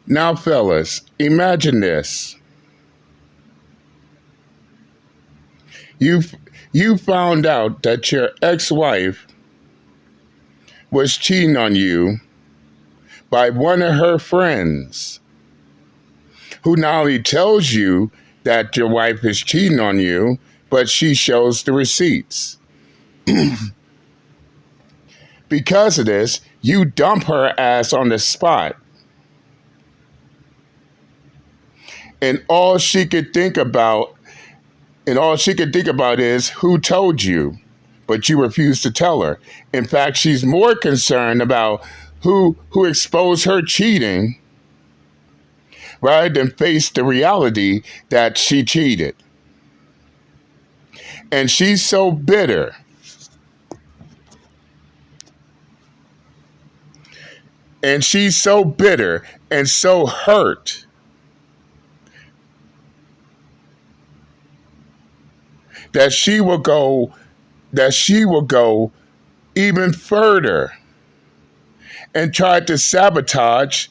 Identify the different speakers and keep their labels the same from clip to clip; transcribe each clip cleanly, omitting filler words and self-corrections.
Speaker 1: Now, fellas, imagine this. You you found out that your ex-wife was cheating on you by one of her friends, who not only tells you that your wife is cheating on you, but she shows the receipts. Because of this, you dump her ass on the spot. And all she could think about is who told you, but you refuse to tell her. In fact, she's more concerned about who exposed her cheating rather than face the reality that she cheated. And she's so bitter. And she's so bitter and so hurt that she will go even further and try to sabotage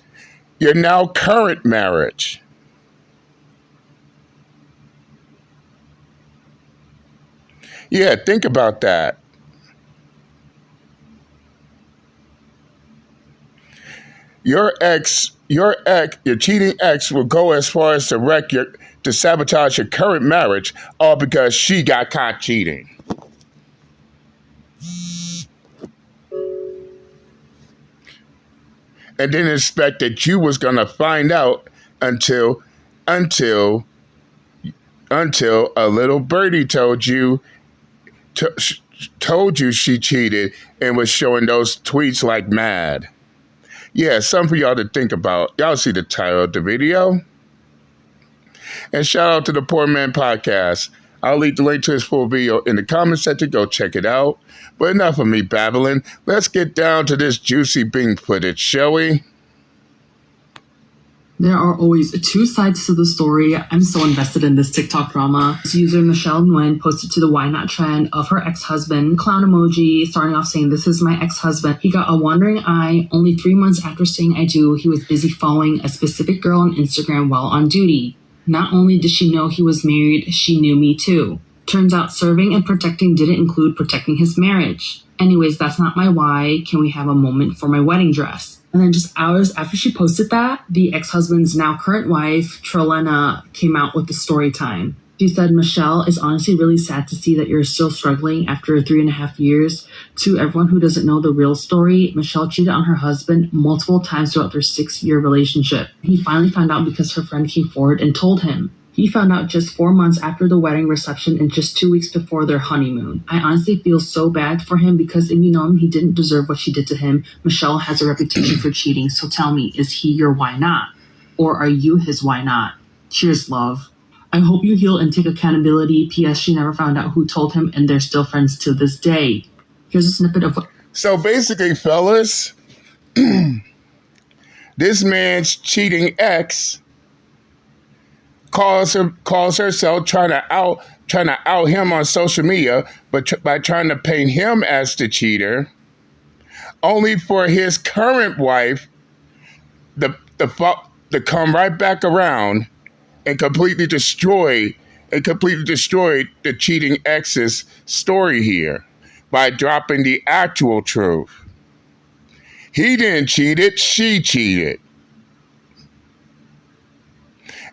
Speaker 1: your now current marriage. Yeah, think about that. Your cheating ex will go as far as to sabotage your current marriage, all because she got caught cheating. And didn't expect that you was gonna find out until a little birdie told you she cheated and was showing those tweets like mad. Yeah, something for y'all to think about. Y'all see the title of the video. And shout out to the Poor Man Podcast. I'll leave the link to his full video in the comment section. Go check it out. But enough of me babbling. Let's get down to this juicy Bing footage, shall we?
Speaker 2: There are always two sides to the story. I'm so invested in this TikTok drama. This user Michelle Nguyen posted to the Why Not trend of her ex-husband, clown emoji, starting off saying, "This is my ex-husband. He got a wandering eye. Only 3 months after saying I do, he was busy following a specific girl on Instagram while on duty. Not only did she know he was married, she knew me too. Turns out serving and protecting didn't include protecting his marriage. Anyways, that's not my why. Can we have a moment for my wedding dress?" And then just hours after she posted that, the ex-husband's now current wife, Trelena, came out with the story time. She said, "Michelle, it's honestly really sad to see that you're still struggling after 3.5 years. To everyone who doesn't know the real story, Michelle cheated on her husband multiple times throughout their 6-year relationship. He finally found out because her friend came forward and told him. He found out just 4 months after the wedding reception and just 2 weeks before their honeymoon. I honestly feel so bad for him because if you know him, he didn't deserve what she did to him. Michelle has a reputation for cheating, so tell me, is he your why not? Or are you his why not? Cheers, love. I hope you heal and take accountability. P.S. She never found out who told him and they're still friends to this day." Here's a snippet of what...
Speaker 1: So basically, fellas, this man's cheating ex calls herself trying to out him on social media, but by trying to paint him as the cheater, only for his current wife to come right back around and completely destroy the cheating ex's story here by dropping the actual truth. He didn't cheat it, she cheated.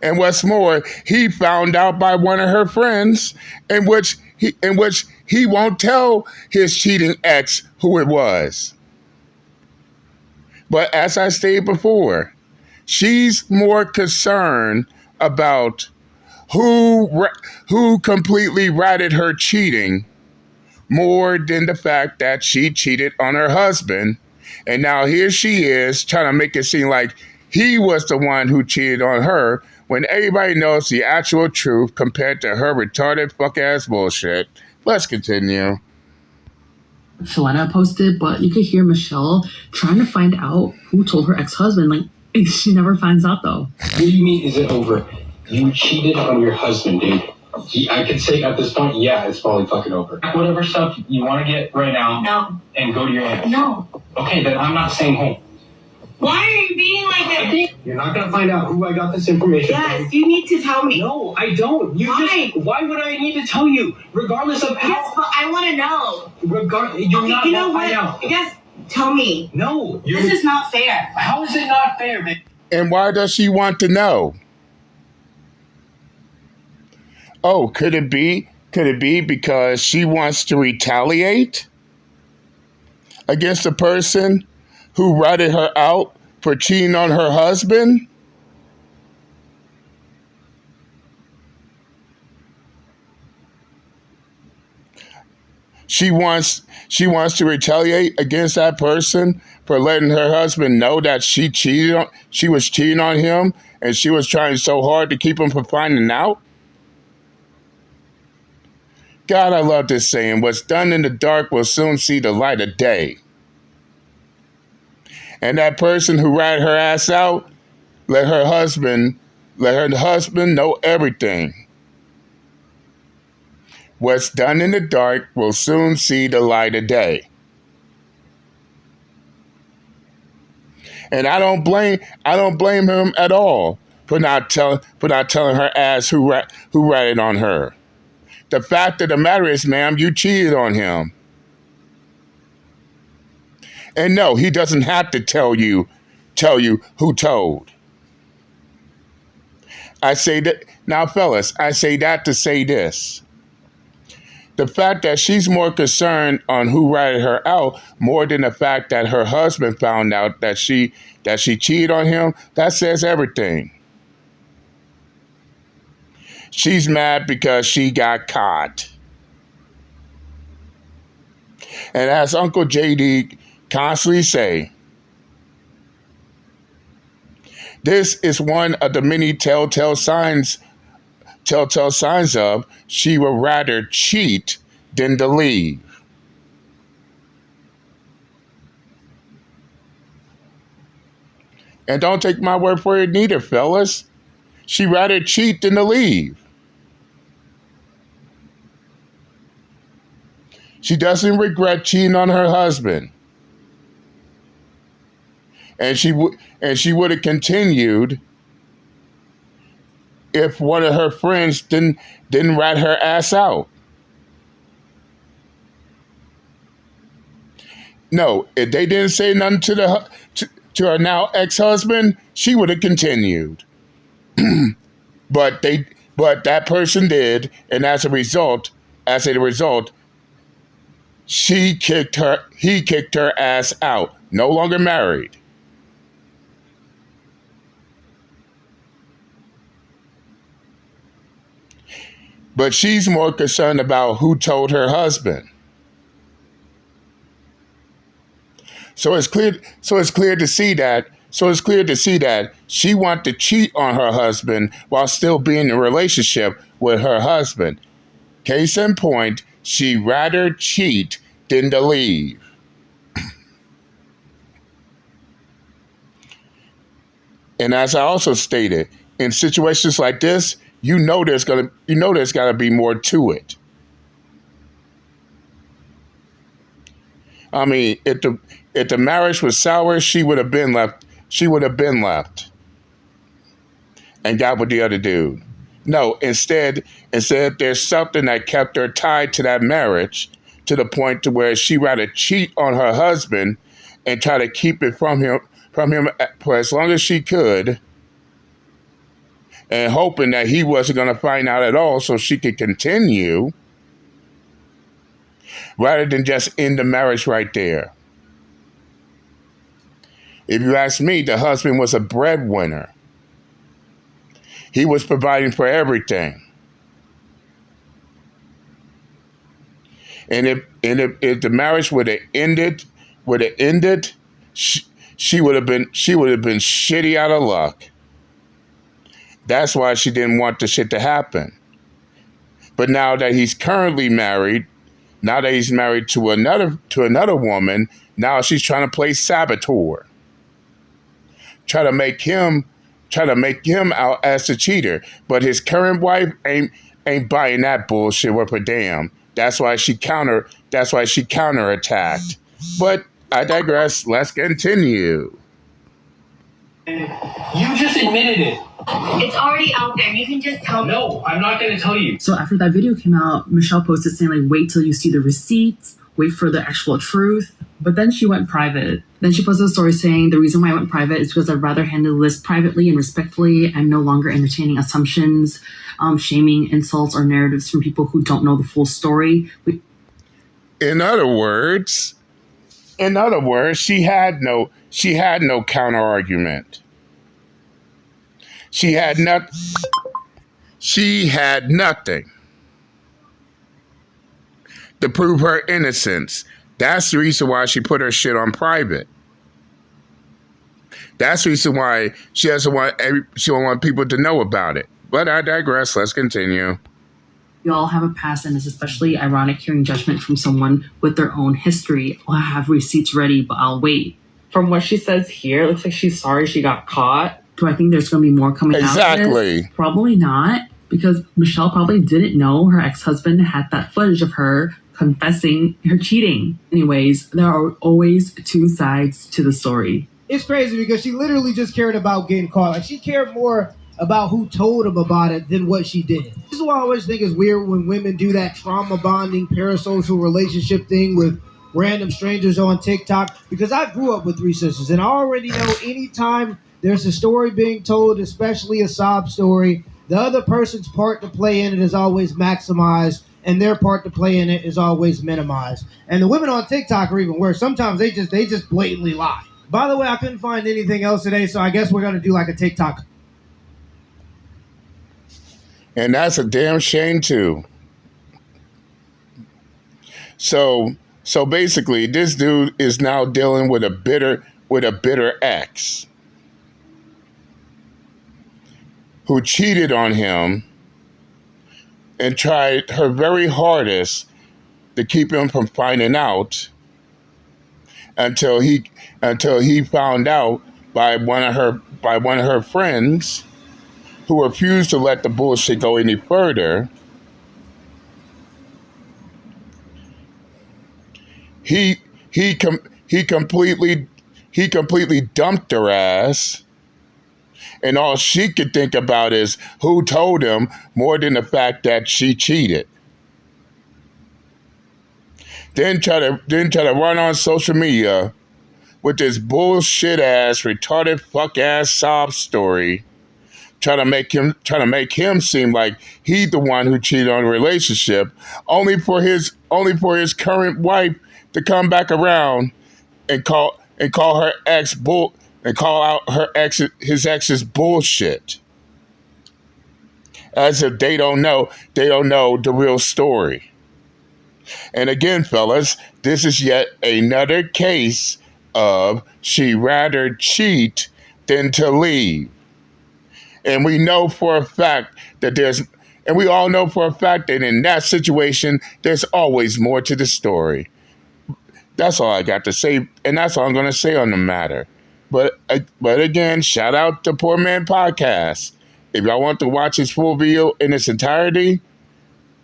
Speaker 1: And what's more, he found out by one of her friends, in which he won't tell his cheating ex who it was. But as I stated before, she's more concerned about who completely ratted her cheating more than the fact that she cheated on her husband. And now here she is trying to make it seem like he was the one who cheated on her, when everybody knows the actual truth compared to her retarded fuck-ass bullshit. Let's continue.
Speaker 2: Trelena posted, but you could hear Michelle trying to find out who told her ex-husband. Like, she never finds out, though.
Speaker 3: What do you mean, is it over? You cheated on your husband, dude. I could say at this point, yeah, it's probably fucking over. Whatever stuff you want to get right now.
Speaker 4: No.
Speaker 3: And go to your aunt.
Speaker 4: No.
Speaker 3: Okay, then I'm not staying home.
Speaker 4: Why are you being like that?
Speaker 3: You're not gonna find out who I got this information from.
Speaker 4: Yes, you need to tell me.
Speaker 3: No, I don't. Why would I need to tell you? Regardless of how.
Speaker 4: Yes, but I want to know.
Speaker 3: You're not
Speaker 4: you
Speaker 3: gonna
Speaker 4: know
Speaker 3: find
Speaker 4: what?
Speaker 3: out.
Speaker 4: Yes, tell me.
Speaker 3: No,
Speaker 4: This is not fair.
Speaker 3: How is it not fair, man?
Speaker 1: And why does she want to know? Oh, could it be? Could it be because she wants to retaliate against the person who ratted her out for cheating on her husband? She wants to retaliate against that person for letting her husband know that she was cheating on him, and she was trying so hard to keep him from finding out. God, I love this saying, what's done in the dark will soon see the light of day. And that person who ratted her ass out, let her husband know everything. What's done in the dark will soon see the light of day. And I don't blame him at all for not telling her ass who ratted on her. The fact of the matter is, ma'am, you cheated on him. And no, he doesn't have to tell you who told. I say that now, fellas, I say that to say this. The fact that she's more concerned on who ratted her out more than the fact that her husband found out that she cheated on him, that says everything. She's mad because she got caught. And as Uncle JD constantly say, this is one of the many telltale signs of she would rather cheat than to leave. And don't take my word for it neither, fellas. She rather cheat than to leave. She doesn't regret cheating on her husband. And she would have continued if one of her friends didn't rat her ass out. No, if they didn't say nothing to her now ex-husband, she would have continued. But that person did, and as a result, he kicked her ass out. No longer married. But she's more concerned about who told her husband. So it's clear to see that she wants to cheat on her husband while still being in a relationship with her husband. Case in point, she'd rather cheat than to leave. And as I also stated, in situations like this, you know there's gotta be more to it. I mean, if the marriage was sour, she would have been left. She would have been left and got with the other dude. No, instead there's something that kept her tied to that marriage to the point to where she rather cheat on her husband and try to keep it from him for as long as she could, and hoping that he wasn't going to find out at all so she could continue, rather than just end the marriage right there. If you ask me, the husband was a breadwinner. He was providing for everything. And if the marriage would have ended, she would have been shitty out of luck. That's why she didn't want the shit to happen. But now that he's currently married, now that he's married to another woman, now she's trying to play saboteur. Try to make him out as the cheater. But his current wife ain't buying that bullshit worth a damn. That's why she counterattacked. But I digress. Let's continue.
Speaker 3: You just admitted it.
Speaker 4: It's already out there. You can just tell me.
Speaker 3: No, I'm not going to tell you.
Speaker 2: So after that video came out, Michelle posted saying like, wait till you see the receipts, wait for the actual truth. But then she went private. Then she posted a story saying the reason why I went private is because I'd rather handle this privately and respectfully. I'm no longer entertaining assumptions, shaming, insults, or narratives from people who don't know the full story.
Speaker 1: In other words, she had no counter argument. She had nothing to prove her innocence. That's the reason why she put her shit on private. That's the reason why she don't want people to know about it. But I digress. Let's continue.
Speaker 2: We all have a past, and it's especially ironic hearing judgment from someone with their own history. Well, I have receipts ready, but I'll wait. From what she says here, it looks like she's sorry she got caught. Do I think there's going to be more coming out of
Speaker 1: Exactly.
Speaker 2: this? Probably not, because Michelle probably didn't know her ex-husband had that footage of her confessing her cheating. Anyways, there are always two sides to the story.
Speaker 5: It's crazy because she literally just cared about getting caught. Like, she cared more about who told him about it than what she did. This is why I always think it's weird when women do that trauma bonding parasocial relationship thing with random strangers on TikTok, because I grew up with three sisters and I already know anytime there's a story being told, especially a sob story, the other person's part to play in it is always maximized and their part to play in it is always minimized. And the women on TikTok are even worse. Sometimes they just blatantly lie. By the way, I couldn't find anything else today, so I guess we're going to do like a TikTok.
Speaker 1: And that's a damn shame too. So basically, this dude is now dealing with a bitter ex who cheated on him and tried her very hardest to keep him from finding out until he found out by one of her friends, who refused to let the bullshit go any further. He completely dumped her ass, and all she could think about is who told him, more than the fact that she cheated. Then try to run on social media with this bullshit ass, retarded fuck ass sob story, trying to make him seem like he's the one who cheated on the relationship, only for his current wife to come back around and call her ex bull and call out his ex's bullshit, as if they don't know the real story. And again, fellas, this is yet another case of she rather cheat than to leave. And we know for a fact that we all know for a fact that in that situation, there's always more to the story. That's all I got to say, and that's all I'm going to say on the matter. But again, shout out to Poor Man Podcast. If y'all want to watch his full video in its entirety,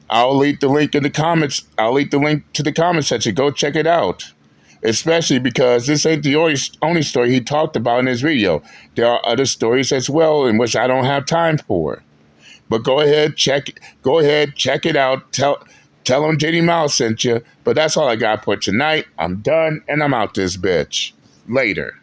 Speaker 1: I'll leave the link in the comments. I'll leave the link to the comment section. Go check it out. Especially because this ain't the only story he talked about in his video. There are other stories as well in which I don't have time for. But go ahead, check it out. Tell him JD Miles sent you. But that's all I got for tonight. I'm done and I'm out this bitch. Later.